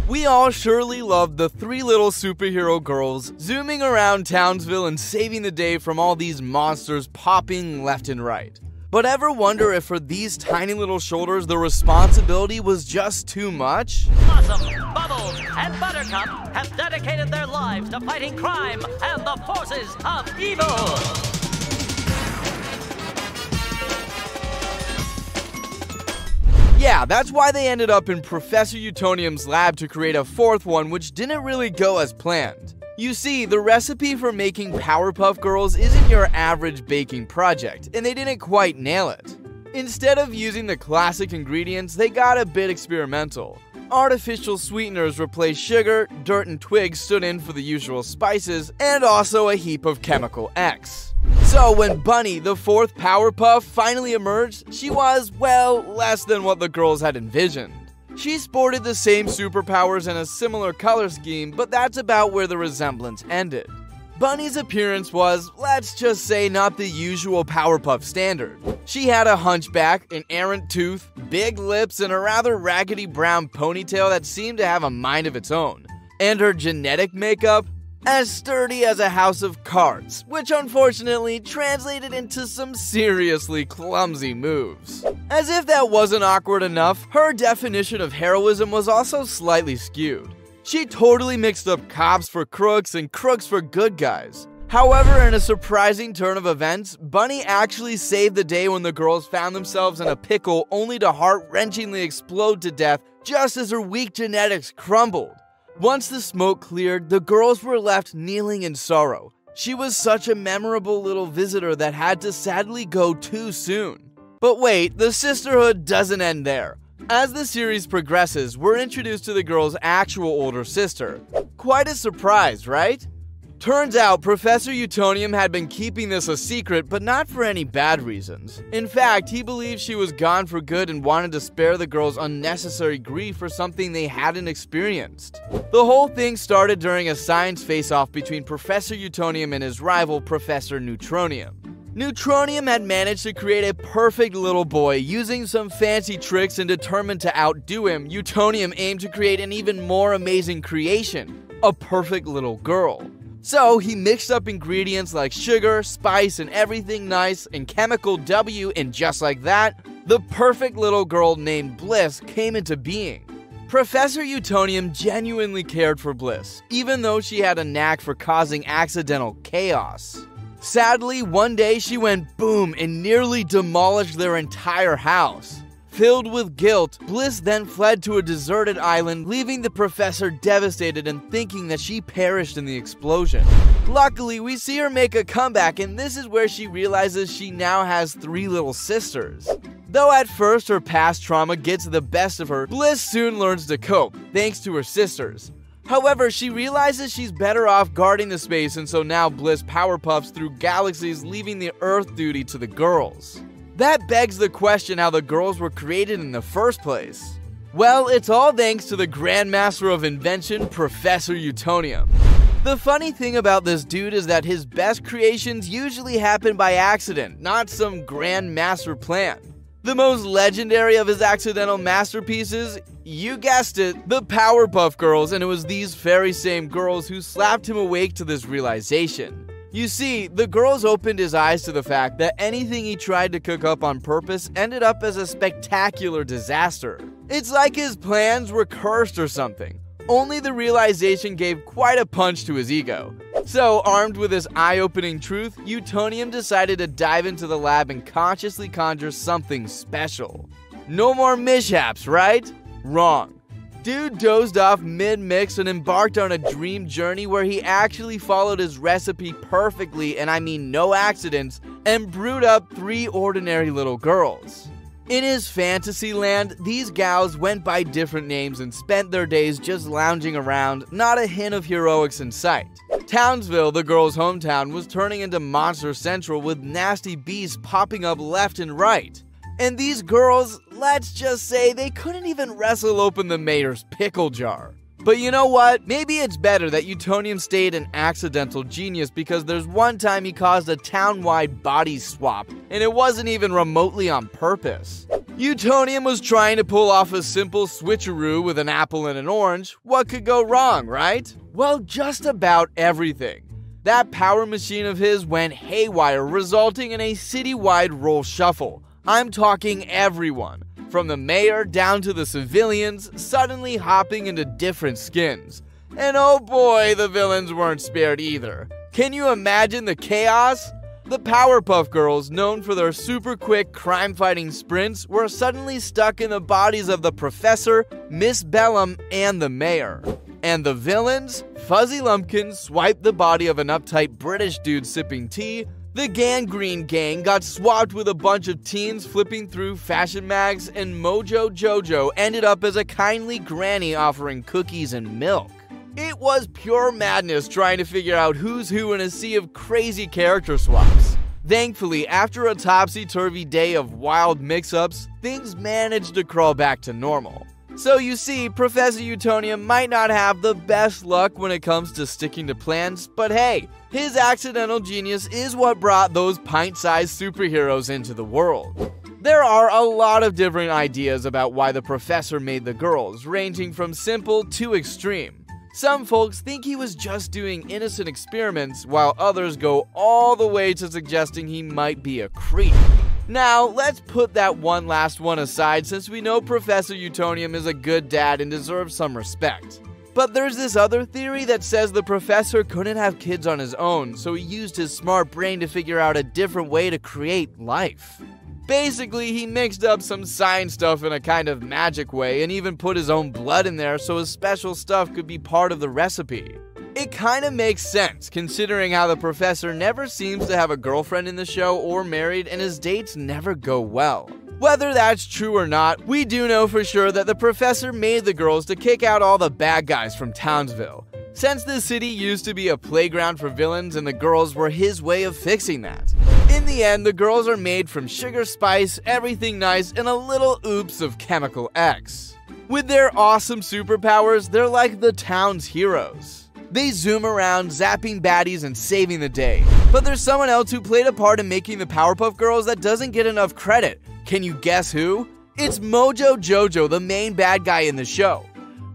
We all surely loved the three little superhero girls zooming around Townsville and saving the day from all these monsters popping left and right. But ever wonder if for these tiny little shoulders the responsibility was just too much? Blossom, Bubbles, and Buttercup have dedicated their lives to fighting crime and the forces of evil. Yeah, that's why they ended up in Professor Utonium's lab to create a fourth one, which didn't really go as planned. You see, the recipe for making Powerpuff Girls isn't your average baking project, and they didn't quite nail it. Instead of using the classic ingredients, they got a bit experimental. Artificial sweeteners replaced sugar, dirt and twigs stood in for the usual spices, and also a heap of chemical X. So when Bunny, the fourth Powerpuff, finally emerged, she was, well, less than what the girls had envisioned. She sported the same superpowers and a similar color scheme, but that's about where the resemblance ended. Bunny's appearance was, let's just say, not the usual Powerpuff standard. She had a hunchback, an errant tooth, big lips, and a rather raggedy brown ponytail that seemed to have a mind of its own. And her genetic makeup? As sturdy as a house of cards, which unfortunately translated into some seriously clumsy moves. As if that wasn't awkward enough, her definition of heroism was also slightly skewed. She totally mixed up cops for crooks and crooks for good guys. However, in a surprising turn of events, Bunny actually saved the day when the girls found themselves in a pickle only to heart-wrenchingly explode to death just as her weak genetics crumbled. Once the smoke cleared, the girls were left kneeling in sorrow. She was such a memorable little visitor that had to sadly go too soon. But wait, the sisterhood doesn't end there. As the series progresses, we're introduced to the girl's actual older sister. Quite a surprise, right? Turns out Professor Utonium had been keeping this a secret, but not for any bad reasons. In fact, he believed she was gone for good and wanted to spare the girls unnecessary grief for something they hadn't experienced. The whole thing started during a science face-off between Professor Utonium and his rival, Professor Neutronium. Neutronium had managed to create a perfect little boy using some fancy tricks, and determined to outdo him, Utonium aimed to create an even more amazing creation, a perfect little girl. So he mixed up ingredients like sugar, spice, and everything nice, and chemical W, and just like that, the perfect little girl named Bliss came into being. Professor Utonium genuinely cared for Bliss, even though she had a knack for causing accidental chaos. Sadly, one day she went boom and nearly demolished their entire house. Filled with guilt, Bliss then fled to a deserted island, leaving the professor devastated and thinking that she perished in the explosion. Luckily, we see her make a comeback, and this is where she realizes she now has three little sisters. Though at first her past trauma gets the best of her, Bliss soon learns to cope, thanks to her sisters. However, she realizes she's better off guarding the space, and so now Bliss powerpuffs through galaxies, leaving the Earth duty to the girls. That begs the question how the girls were created in the first place. Well, it's all thanks to the Grandmaster of Invention, Professor Utonium. The funny thing about this dude is that his best creations usually happen by accident, not some grand master plan. The most legendary of his accidental masterpieces? You guessed it, the Powerpuff Girls, and it was these very same girls who slapped him awake to this realization. You see, the girls opened his eyes to the fact that anything he tried to cook up on purpose ended up as a spectacular disaster. It's like his plans were cursed or something. Only the realization gave quite a punch to his ego. So, armed with this eye-opening truth, Utonium decided to dive into the lab and consciously conjure something special. No more mishaps, right? Wrong. Dude dozed off mid-mix and embarked on a dream journey where he actually followed his recipe perfectly, and I mean no accidents, and brewed up three ordinary little girls. In his fantasy land, these gals went by different names and spent their days just lounging around, not a hint of heroics in sight. Townsville, the girls' hometown, was turning into Monster Central with nasty beasts popping up left and right. And these girls, let's just say they couldn't even wrestle open the mayor's pickle jar. But you know what? Maybe it's better that Utonium stayed an accidental genius, because there's one time he caused a town-wide body swap, and it wasn't even remotely on purpose. Utonium was trying to pull off a simple switcheroo with an apple and an orange. What could go wrong, right? Well, just about everything. That power machine of his went haywire, resulting in a citywide roll shuffle. I'm talking everyone, from the mayor down to the civilians, suddenly hopping into different skins. And oh boy, the villains weren't spared either. Can you imagine the chaos? The Powerpuff Girls, known for their super quick crime-fighting sprints, were suddenly stuck in the bodies of the Professor, Miss Bellum, and the Mayor. And the villains? Fuzzy Lumpkin swiped the body of an uptight British dude sipping tea. The Gangrene Gang got swapped with a bunch of teens flipping through fashion mags, and Mojo Jojo ended up as a kindly granny offering cookies and milk. It was pure madness trying to figure out who's who in a sea of crazy character swaps. Thankfully, after a topsy-turvy day of wild mix-ups, things managed to crawl back to normal. So you see, Professor Utonium might not have the best luck when it comes to sticking to plans, but hey, his accidental genius is what brought those pint-sized superheroes into the world. There are a lot of different ideas about why the Professor made the girls, ranging from simple to extreme. Some folks think he was just doing innocent experiments, while others go all the way to suggesting he might be a creep. Now, let's put that one last one aside since we know Professor Utonium is a good dad and deserves some respect. But there's this other theory that says the Professor couldn't have kids on his own, so he used his smart brain to figure out a different way to create life. Basically, he mixed up some science stuff in a kind of magic way and even put his own blood in there so his special stuff could be part of the recipe. It kinda makes sense, considering how the Professor never seems to have a girlfriend in the show or married, and his dates never go well. Whether that's true or not, we do know for sure that the Professor made the girls to kick out all the bad guys from Townsville, since the city used to be a playground for villains and the girls were his way of fixing that. In the end, the girls are made from sugar spice, everything nice, and a little oops of chemical X. With their awesome superpowers, they're like the town's heroes. They zoom around, zapping baddies and saving the day. But there's someone else who played a part in making the Powerpuff Girls that doesn't get enough credit. Can you guess who? It's Mojo Jojo, the main bad guy in the show.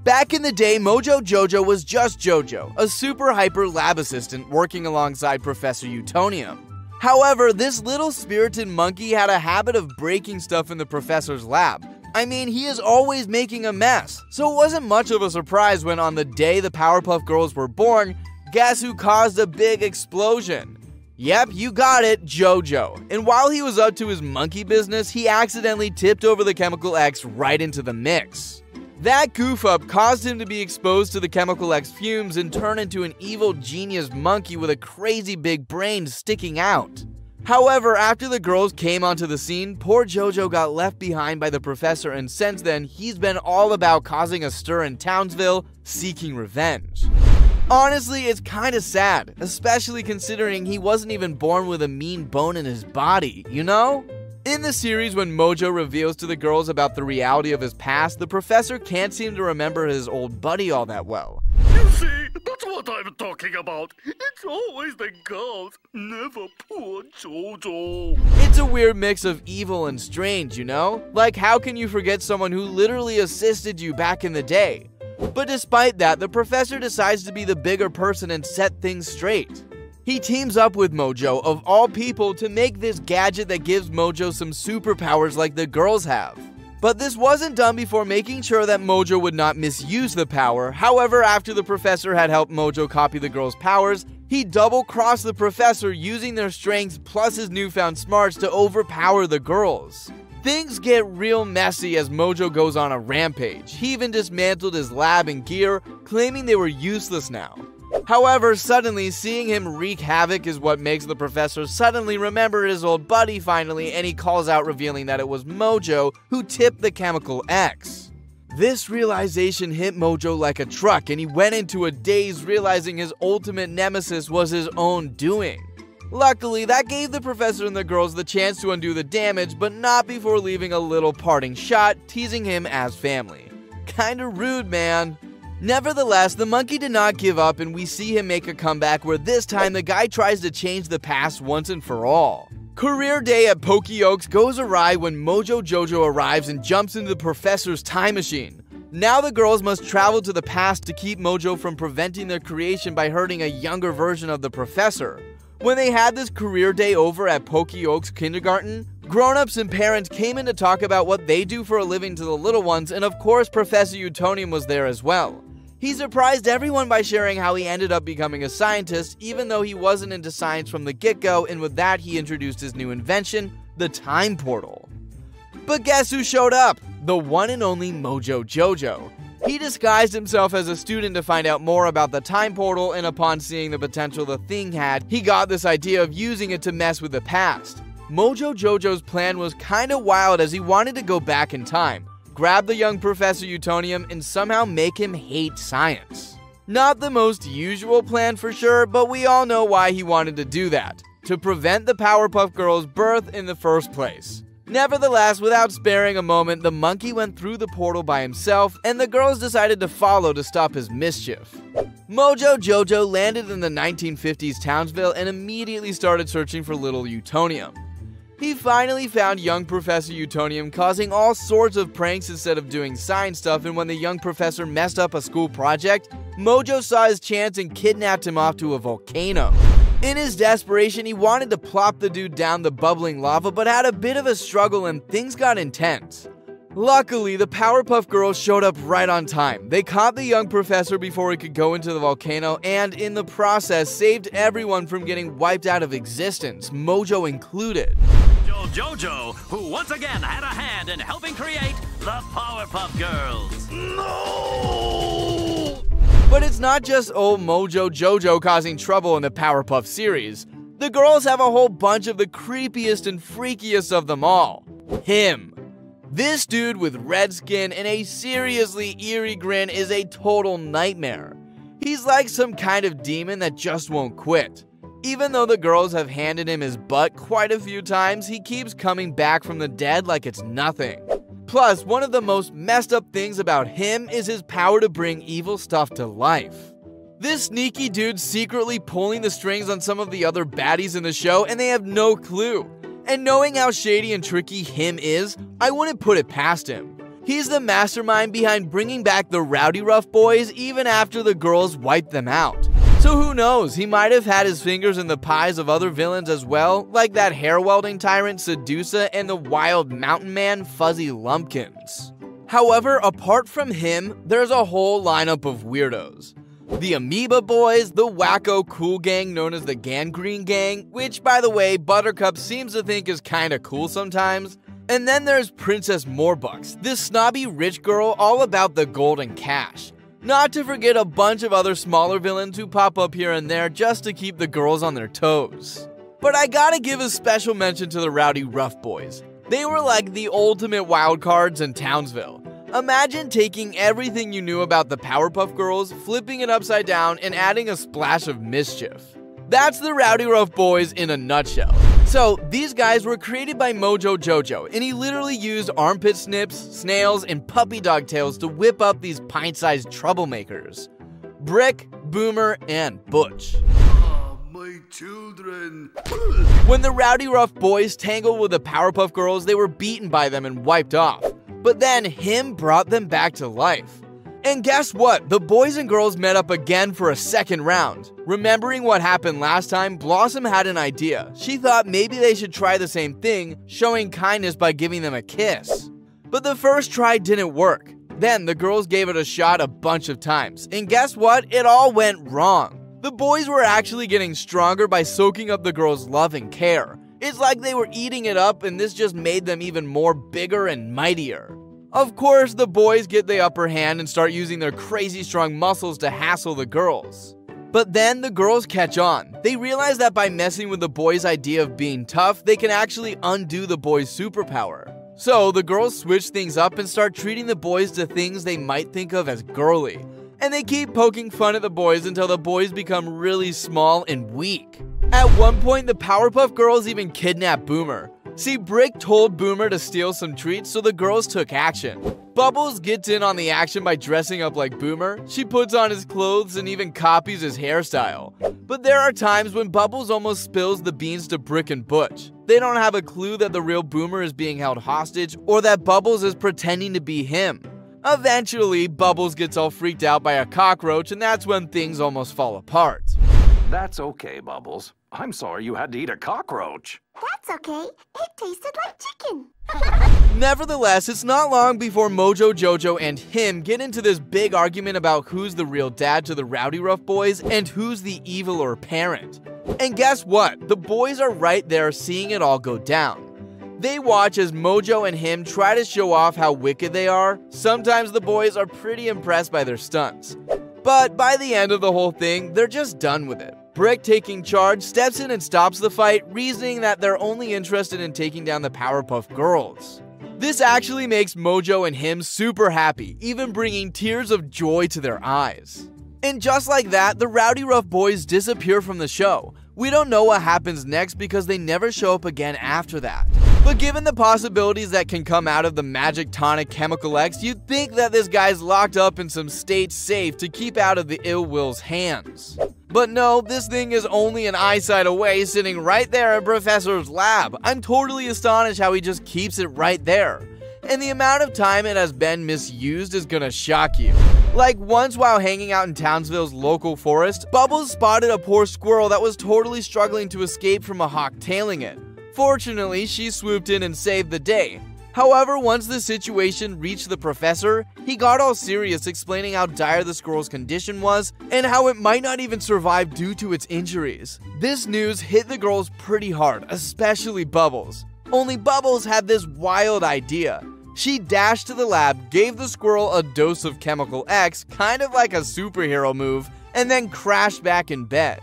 Back in the day, Mojo Jojo was just Jojo, a super hyper lab assistant working alongside Professor Utonium. However, this little spirited monkey had a habit of breaking stuff in the professor's lab. I mean, he is always making a mess, so it wasn't much of a surprise when on the day the Powerpuff Girls were born, guess who caused a big explosion? Yep, you got it, Jojo. And while he was up to his monkey business, he accidentally tipped over the chemical X right into the mix. That goof-up caused him to be exposed to the chemical X fumes and turn into an evil genius monkey with a crazy big brain sticking out. However, after the girls came onto the scene, poor Jojo got left behind by the Professor, and since then, he's been all about causing a stir in Townsville, seeking revenge. Honestly, it's kinda sad, especially considering he wasn't even born with a mean bone in his body, you know? In the series, when Mojo reveals to the girls about the reality of his past, the Professor can't seem to remember his old buddy all that well. You see, that's what I'm talking about. It's always the girls, never poor Jojo. It's a weird mix of evil and strange, you know? Like, how can you forget someone who literally assisted you back in the day? But despite that, the Professor decides to be the bigger person and set things straight. He teams up with Mojo, of all people, to make this gadget that gives Mojo some superpowers like the girls have. But this wasn't done before making sure that Mojo would not misuse the power. However, after the Professor had helped Mojo copy the girls' powers, he double-crossed the Professor using their strengths plus his newfound smarts to overpower the girls. Things get real messy as Mojo goes on a rampage. He even dismantled his lab and gear, claiming they were useless now. However, suddenly, seeing him wreak havoc is what makes the Professor suddenly remember his old buddy finally, and he calls out revealing that it was Mojo who tipped the chemical X. This realization hit Mojo like a truck, and he went into a daze realizing his ultimate nemesis was his own doing. Luckily, that gave the Professor and the girls the chance to undo the damage, but not before leaving a little parting shot, teasing him as family. Kinda rude, man. Nevertheless, the monkey did not give up, and we see him make a comeback where this time the guy tries to change the past once and for all. Career day at Oaks goes awry when Mojo Jojo arrives and jumps into the professor's time machine. Now the girls must travel to the past to keep Mojo from preventing their creation by hurting a younger version of the professor. When they had this career day over at Oaks kindergarten, grown-ups and parents came in to talk about what they do for a living to the little ones, and of course Professor Utonium was there as well. He surprised everyone by sharing how he ended up becoming a scientist, even though he wasn't into science from the get-go, and with that he introduced his new invention, the time portal. But guess who showed up? The one and only Mojo Jojo. He disguised himself as a student to find out more about the time portal, and upon seeing the potential the thing had, he got this idea of using it to mess with the past. Mojo Jojo's plan was kinda wild, as he wanted to go back in time, grab the young Professor Utonium, and somehow make him hate science. Not the most usual plan for sure, but we all know why he wanted to do that. To prevent the Powerpuff Girls' birth in the first place. Nevertheless, without sparing a moment, the monkey went through the portal by himself, and the girls decided to follow to stop his mischief. Mojo Jojo landed in the 1950s Townsville and immediately started searching for little Utonium. He finally found young Professor Utonium causing all sorts of pranks instead of doing science stuff, and when the young professor messed up a school project, Mojo saw his chance and kidnapped him off to a volcano. In his desperation, he wanted to plop the dude down the bubbling lava, but had a bit of a struggle and things got intense. Luckily, the Powerpuff Girls showed up right on time. They caught the young professor before he could go into the volcano, and in the process saved everyone from getting wiped out of existence, Mojo included. Jojo, who once again had a hand in helping create the Powerpuff Girls. No! But it's not just old Mojo Jojo causing trouble in the Powerpuff series. The girls have a whole bunch of the creepiest and freakiest of them all. Him. This dude with red skin and a seriously eerie grin is a total nightmare. He's like some kind of demon that just won't quit. Even though the girls have handed him his butt quite a few times, he keeps coming back from the dead like it's nothing. Plus, one of the most messed up things about him is his power to bring evil stuff to life. This sneaky dude's secretly pulling the strings on some of the other baddies in the show, and they have no clue. And knowing how shady and tricky him is, I wouldn't put it past him. He's the mastermind behind bringing back the rowdyruff boys even after the girls wiped them out. So who knows, he might have had his fingers in the pies of other villains as well, like that hair-welding tyrant Sedusa and the wild mountain man Fuzzy Lumpkins. However, apart from him, there's a whole lineup of weirdos. The Amoeba Boys, the wacko cool gang known as the Gangrene Gang, which by the way, Buttercup seems to think is kinda cool sometimes. And then there's Princess Morbucks, this snobby rich girl all about the gold and cash. Not to forget a bunch of other smaller villains who pop up here and there just to keep the girls on their toes. But I gotta give a special mention to the rowdyruff boys. They were like the ultimate wildcards in Townsville. Imagine taking everything you knew about the Powerpuff Girls, flipping it upside down, and adding a splash of mischief. That's the rowdyruff boys in a nutshell. So, these guys were created by Mojo Jojo, and he literally used armpit snips, snails, and puppy dog tails to whip up these pint-sized troublemakers. Brick, Boomer, and Butch. Ah, my children. When the rowdyruff boys tangled with the Powerpuff Girls, they were beaten by them and wiped off. But then, him brought them back to life. And guess what? The boys and girls met up again for a second round. Remembering what happened last time, Blossom had an idea. She thought maybe they should try the same thing, showing kindness by giving them a kiss. But the first try didn't work. Then the girls gave it a shot a bunch of times. And guess what? It all went wrong. The boys were actually getting stronger by soaking up the girls' love and care. It's like they were eating it up, and this just made them even more bigger and mightier. Of course, the boys get the upper hand and start using their crazy strong muscles to hassle the girls. But then the girls catch on. They realize that by messing with the boys' idea of being tough, they can actually undo the boys' superpower. So the girls switch things up and start treating the boys to things they might think of as girly. And they keep poking fun at the boys until the boys become really small and weak. At one point, the Powerpuff Girls even kidnap Boomer. See, Brick told Boomer to steal some treats, so the girls took action. Bubbles gets in on the action by dressing up like Boomer. She puts on his clothes and even copies his hairstyle. But there are times when Bubbles almost spills the beans to Brick and Butch. They don't have a clue that the real Boomer is being held hostage or that Bubbles is pretending to be him. Eventually, Bubbles gets all freaked out by a cockroach, and that's when things almost fall apart. That's okay, Bubbles. I'm sorry you had to eat a cockroach. That's okay. It tasted like chicken. Nevertheless, it's not long before Mojo Jojo and him get into this big argument about who's the real dad to the rowdyruff boys and who's the eviler parent. And guess what? The boys are right there seeing it all go down. They watch as Mojo and him try to show off how wicked they are. Sometimes the boys are pretty impressed by their stunts. But by the end of the whole thing, they're just done with it. Brick, taking charge, steps in and stops the fight, reasoning that they're only interested in taking down the Powerpuff Girls. This actually makes Mojo and him super happy, even bringing tears of joy to their eyes. And just like that, the rowdyruff boys disappear from the show. We don't know what happens next because they never show up again after that. But given the possibilities that can come out of the magic tonic Chemical X, you'd think that this guy's locked up in some state safe to keep out of the ill will's hands. But no, this thing is only an eyesight away, sitting right there in Professor's lab. I'm totally astonished how he just keeps it right there. And the amount of time it has been misused is gonna shock you. Like once while hanging out in Townsville's local forest, Bubbles spotted a poor squirrel that was totally struggling to escape from a hawk tailing it. Fortunately, she swooped in and saved the day. However, once the situation reached the professor, he got all serious, explaining how dire the squirrel's condition was and how it might not even survive due to its injuries. This news hit the girls pretty hard, especially Bubbles. Only Bubbles had this wild idea. She dashed to the lab, gave the squirrel a dose of Chemical X, kind of like a superhero move, and then crashed back in bed.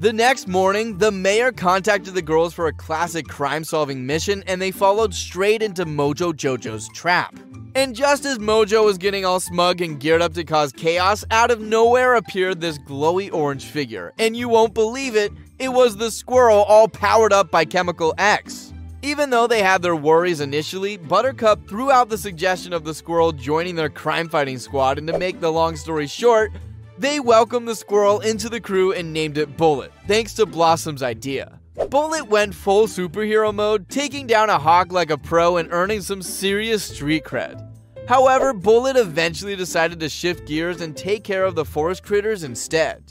The next morning, the mayor contacted the girls for a classic crime-solving mission, and they followed straight into Mojo Jojo's trap. And just as Mojo was getting all smug and geared up to cause chaos, out of nowhere appeared this glowy orange figure. And you won't believe it, it was the squirrel all powered up by Chemical X. Even though they had their worries initially, Buttercup threw out the suggestion of the squirrel joining their crime-fighting squad, and to make the long story short, they welcomed the squirrel into the crew and named it Bullet, thanks to Blossom's idea. Bullet went full superhero mode, taking down a hawk like a pro and earning some serious street cred. However, Bullet eventually decided to shift gears and take care of the forest critters instead.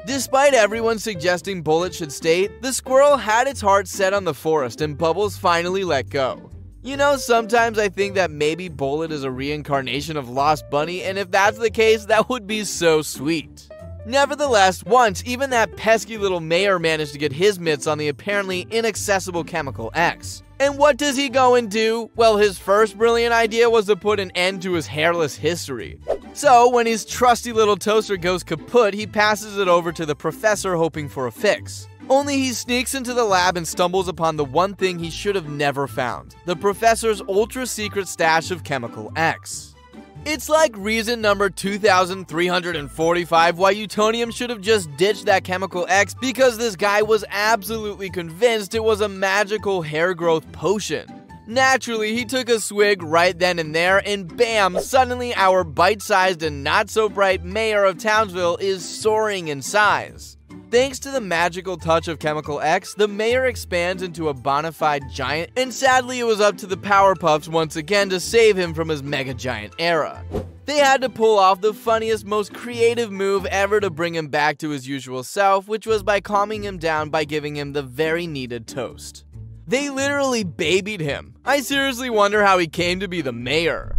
Despite everyone suggesting Bullet should stay, the squirrel had its heart set on the forest and Bubbles finally let go. You know, sometimes I think that maybe Bullet is a reincarnation of Lost Bunny, and if that's the case, that would be so sweet. Nevertheless, once even that pesky little mayor managed to get his mitts on the apparently inaccessible Chemical X. And what does he go and do? Well, his first brilliant idea was to put an end to his hairless history. So, when his trusty little toaster goes kaput, he passes it over to the professor hoping for a fix. Only he sneaks into the lab and stumbles upon the one thing he should have never found, the professor's ultra-secret stash of Chemical X. It's like reason number 2345 why Utonium should have just ditched that Chemical X, because this guy was absolutely convinced it was a magical hair growth potion. Naturally, he took a swig right then and there, and bam, suddenly our bite-sized and not-so-bright mayor of Townsville is soaring in size. Thanks to the magical touch of Chemical X, the mayor expands into a bona fide giant, and sadly it was up to the Powerpuffs once again to save him from his mega giant era. They had to pull off the funniest, most creative move ever to bring him back to his usual self, which was by calming him down by giving him the very needed toast. They literally babied him. I seriously wonder how he came to be the mayor.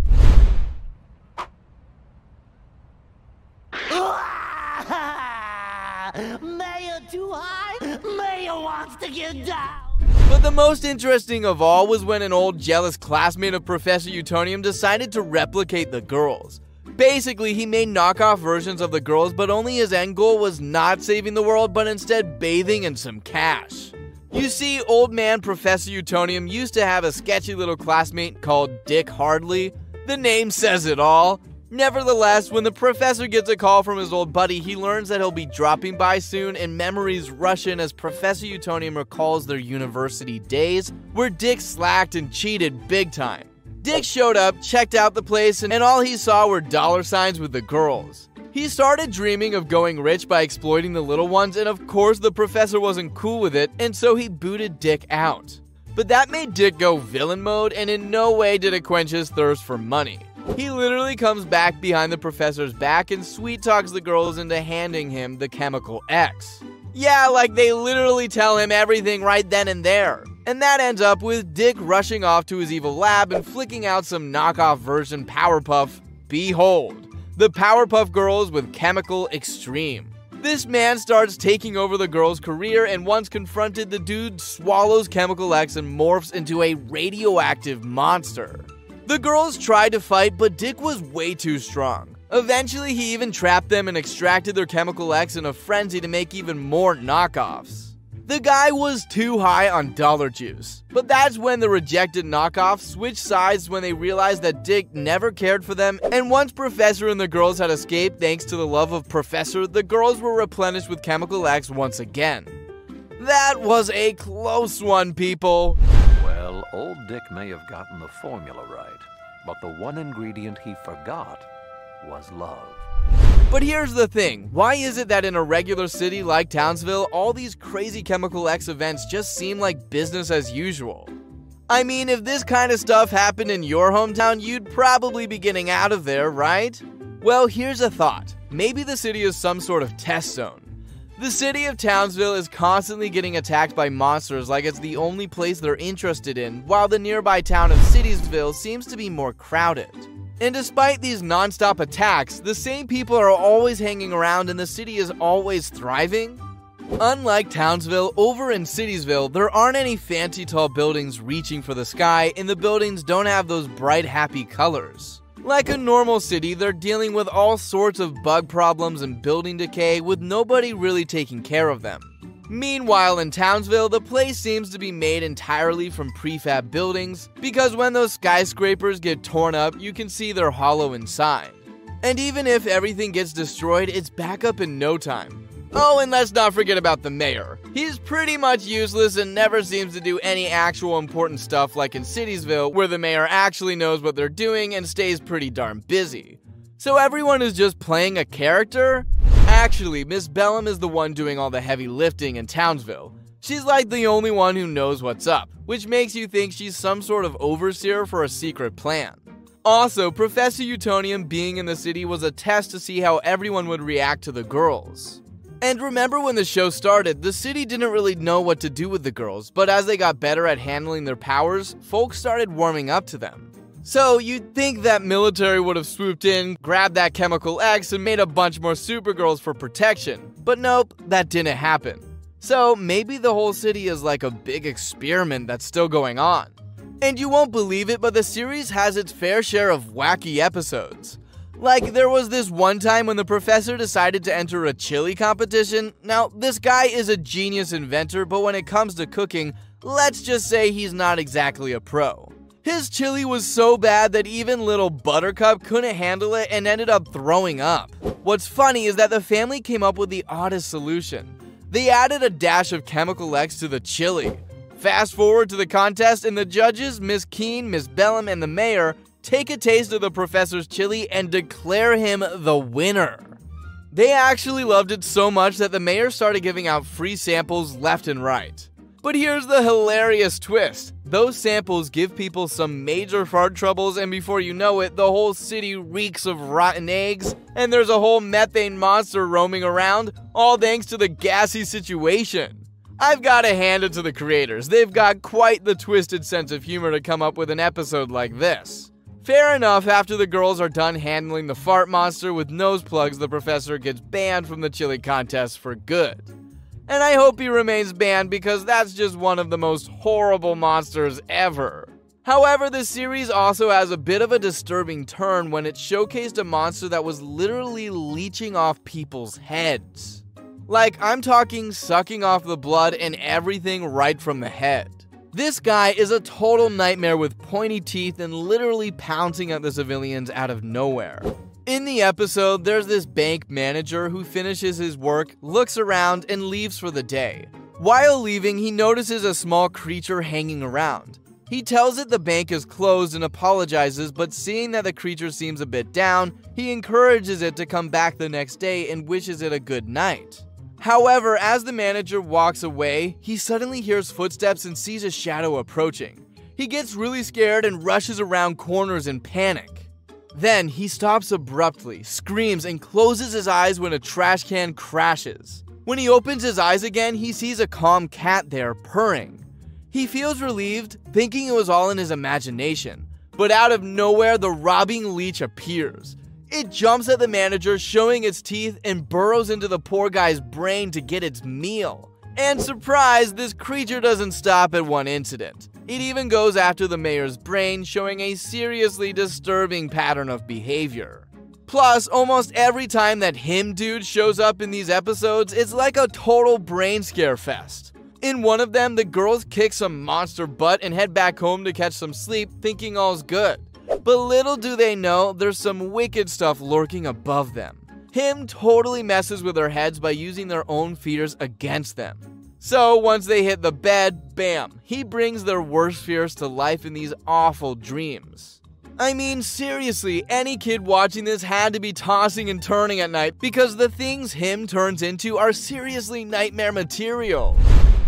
Mayor too high, Mayor wants to get down. But the most interesting of all was when an old jealous classmate of Professor Utonium decided to replicate the girls. Basically, he made knockoff versions of the girls, but only his end goal was not saving the world, but instead bathing in some cash. You see, old man Professor Utonium used to have a sketchy little classmate called Dick Hardley. The name says it all. Nevertheless, when the professor gets a call from his old buddy, he learns that he'll be dropping by soon, and memories rush in as Professor Utonium recalls their university days, where Dick slacked and cheated big time. Dick showed up, checked out the place, and all he saw were dollar signs with the girls. He started dreaming of going rich by exploiting the little ones, and of course the professor wasn't cool with it, and so he booted Dick out. But that made Dick go villain mode, and in no way did it quench his thirst for money. He literally comes back behind the professor's back and sweet talks the girls into handing him the chemical X. Yeah, like they literally tell him everything right then and there. And that ends up with Dick rushing off to his evil lab and flicking out some knockoff version Powerpuff. Behold, the Powerpuff Girls with Chemical Extreme. This man starts taking over the girl's career, and once confronted, the dude swallows Chemical X and morphs into a radioactive monster. The girls tried to fight, but Dick was way too strong. Eventually, he even trapped them and extracted their Chemical X in a frenzy to make even more knockoffs. The guy was too high on dollar juice, but that's when the rejected knockoffs switched sides when they realized that Dick never cared for them, and once Professor and the girls had escaped thanks to the love of Professor, the girls were replenished with Chemical X once again. That was a close one, people. Well, old Dick may have gotten the formula right, but the one ingredient he forgot was love. But here's the thing, why is it that in a regular city like Townsville, all these crazy Chemical X events just seem like business as usual? I mean, if this kind of stuff happened in your hometown, you'd probably be getting out of there, right? Well, here's a thought. Maybe the city is some sort of test zone. The city of Townsville is constantly getting attacked by monsters like it's the only place they're interested in, while the nearby town of Citiesville seems to be more crowded. And despite these non-stop attacks, the same people are always hanging around and the city is always thriving. Unlike Townsville, over in Citiesville, there aren't any fancy tall buildings reaching for the sky, and the buildings don't have those bright, happy colors. Like a normal city, they're dealing with all sorts of bug problems and building decay with nobody really taking care of them. Meanwhile, in Townsville, the place seems to be made entirely from prefab buildings, because when those skyscrapers get torn up, you can see they're hollow inside. And even if everything gets destroyed, it's back up in no time. Oh, and let's not forget about the mayor. He's pretty much useless and never seems to do any actual important stuff like in Citiesville, where the mayor actually knows what they're doing and stays pretty darn busy. So everyone is just playing a character? Actually, Miss Bellum is the one doing all the heavy lifting in Townsville. She's like the only one who knows what's up, which makes you think she's some sort of overseer for a secret plan. Also, Professor Utonium being in the city was a test to see how everyone would react to the girls. And remember when the show started, the city didn't really know what to do with the girls, but as they got better at handling their powers, folks started warming up to them. So you'd think that military would have swooped in, grabbed that Chemical X, and made a bunch more Supergirls for protection. But nope, that didn't happen. So maybe the whole city is like a big experiment that's still going on. And you won't believe it, but the series has its fair share of wacky episodes. Like, there was this one time when the professor decided to enter a chili competition. Now, this guy is a genius inventor, but when it comes to cooking, let's just say he's not exactly a pro. His chili was so bad that even little Buttercup couldn't handle it and ended up throwing up. What's funny is that the family came up with the oddest solution. They added a dash of Chemical X to the chili. Fast forward to the contest, and the judges, Miss Keene, Miss Bellum, and the mayor, take a taste of the professor's chili and declare him the winner. They actually loved it so much that the mayor started giving out free samples left and right. But here's the hilarious twist. Those samples give people some major fart troubles, and before you know it, the whole city reeks of rotten eggs, and there's a whole methane monster roaming around, all thanks to the gassy situation. I've gotta hand it to the creators. They've got quite the twisted sense of humor to come up with an episode like this. Fair enough, after the girls are done handling the fart monster with nose plugs, the professor gets banned from the chili contest for good. And I hope he remains banned because that's just one of the most horrible monsters ever. However, the series also has a bit of a disturbing turn when it showcased a monster that was literally leeching off people's heads. Like, I'm talking sucking off the blood and everything right from the head. This guy is a total nightmare with pointy teeth and literally pouncing at the civilians out of nowhere. In the episode, there's this bank manager who finishes his work, looks around, and leaves for the day. While leaving, he notices a small creature hanging around. He tells it the bank is closed and apologizes, but seeing that the creature seems a bit down, he encourages it to come back the next day and wishes it a good night. However, as the manager walks away, he suddenly hears footsteps and sees a shadow approaching. He gets really scared and rushes around corners in panic. Then he stops abruptly, screams, and closes his eyes when a trash can crashes. When he opens his eyes again, he sees a calm cat there purring. He feels relieved, thinking it was all in his imagination, but out of nowhere the robbing leech appears. It jumps at the manager, showing its teeth, and burrows into the poor guy's brain to get its meal. And surprise, this creature doesn't stop at one incident. It even goes after the mayor's brain, showing a seriously disturbing pattern of behavior. Plus, almost every time that him dude shows up in these episodes, it's like a total brain scare fest. In one of them, the girls kick some monster butt and head back home to catch some sleep, thinking all's good. But little do they know, there's some wicked stuff lurking above them. Him totally messes with their heads by using their own fears against them. So once they hit the bed, bam, he brings their worst fears to life in these awful dreams. I mean, seriously, any kid watching this had to be tossing and turning at night because the things him turns into are seriously nightmare material.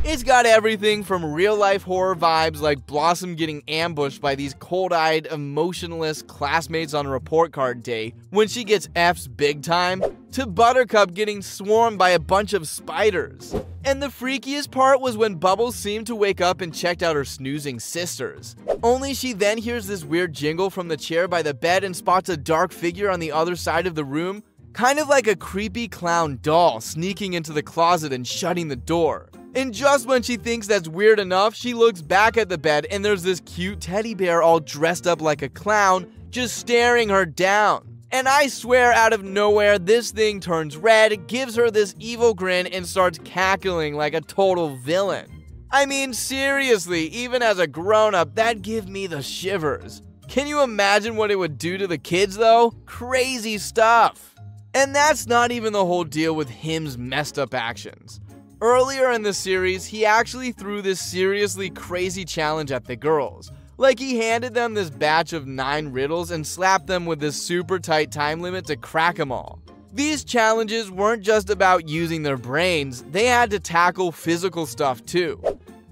It's got everything from real-life horror vibes like Blossom getting ambushed by these cold-eyed, emotionless classmates on report card day when she gets F's big time, to Buttercup getting swarmed by a bunch of spiders. And the freakiest part was when Bubbles seemed to wake up and checked out her snoozing sisters. Only she then hears this weird jingle from the chair by the bed and spots a dark figure on the other side of the room, kind of like a creepy clown doll sneaking into the closet and shutting the door. And just when she thinks that's weird enough, she looks back at the bed and there's this cute teddy bear all dressed up like a clown, just staring her down. And I swear out of nowhere, this thing turns red, gives her this evil grin, and starts cackling like a total villain. I mean, seriously, even as a grown-up, that gives me the shivers. Can you imagine what it would do to the kids though? Crazy stuff. And that's not even the whole deal with him's messed up actions. Earlier in the series, he actually threw this seriously crazy challenge at the girls. Like he handed them this batch of 9 riddles and slapped them with this super tight time limit to crack them all. These challenges weren't just about using their brains, they had to tackle physical stuff too.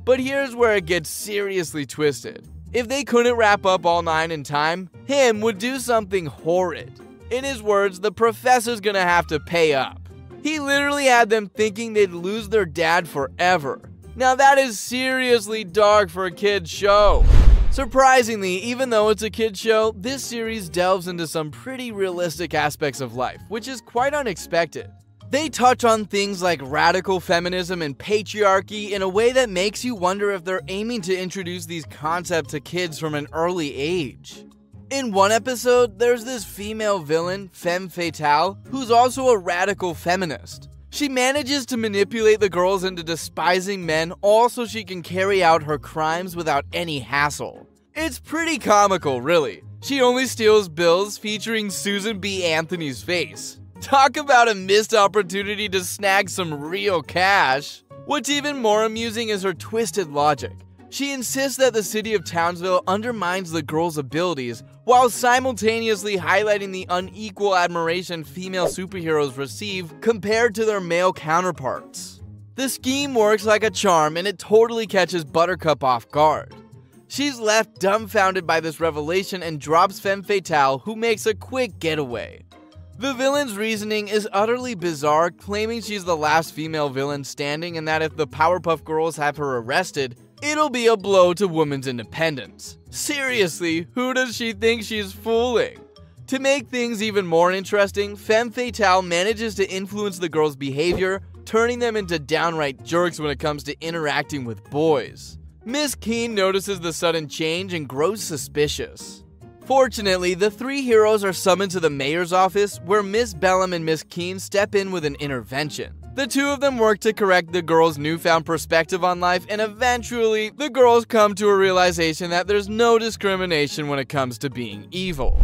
But here's where it gets seriously twisted. If they couldn't wrap up all 9 in time, him would do something horrid. In his words, the professor's gonna have to pay up. He literally had them thinking they'd lose their dad forever. Now that is seriously dark for a kid's show. Surprisingly, even though it's a kid's show, this series delves into some pretty realistic aspects of life, which is quite unexpected. They touch on things like radical feminism and patriarchy in a way that makes you wonder if they're aiming to introduce these concepts to kids from an early age. In one episode, there's this female villain, Femme Fatale, who's also a radical feminist. She manages to manipulate the girls into despising men all so she can carry out her crimes without any hassle. It's pretty comical, really. She only steals bills featuring Susan B. Anthony's face. Talk about a missed opportunity to snag some real cash. What's even more amusing is her twisted logic. She insists that the city of Townsville undermines the girls' abilities while simultaneously highlighting the unequal admiration female superheroes receive compared to their male counterparts. The scheme works like a charm and it totally catches Buttercup off guard. She's left dumbfounded by this revelation and drops Femme Fatale, who makes a quick getaway. The villain's reasoning is utterly bizarre, claiming she's the last female villain standing and that if the Powerpuff Girls have her arrested, it'll be a blow to women's independence. Seriously, who does she think she's fooling? To make things even more interesting, Femme Fatale manages to influence the girls' behavior, turning them into downright jerks when it comes to interacting with boys. Miss Keene notices the sudden change and grows suspicious. Fortunately, the 3 heroes are summoned to the mayor's office, where Miss Bellum and Miss Keene step in with an intervention. The 2 of them work to correct the girls' newfound perspective on life, and eventually, the girls come to a realization that there's no discrimination when it comes to being evil.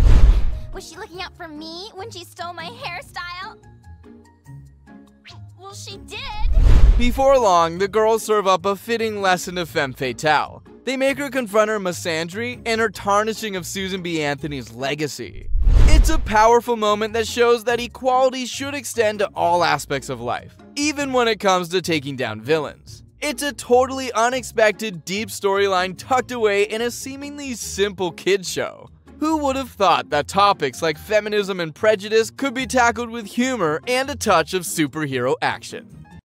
Was she looking out for me when she stole my hairstyle? Well, she did. Before long, the girls serve up a fitting lesson to Femme Fatale. They make her confront her misandry and her tarnishing of Susan B. Anthony's legacy. It's a powerful moment that shows that equality should extend to all aspects of life, even when it comes to taking down villains. It's a totally unexpected, deep storyline tucked away in a seemingly simple kids show. Who would have thought that topics like feminism and prejudice could be tackled with humor and a touch of superhero action?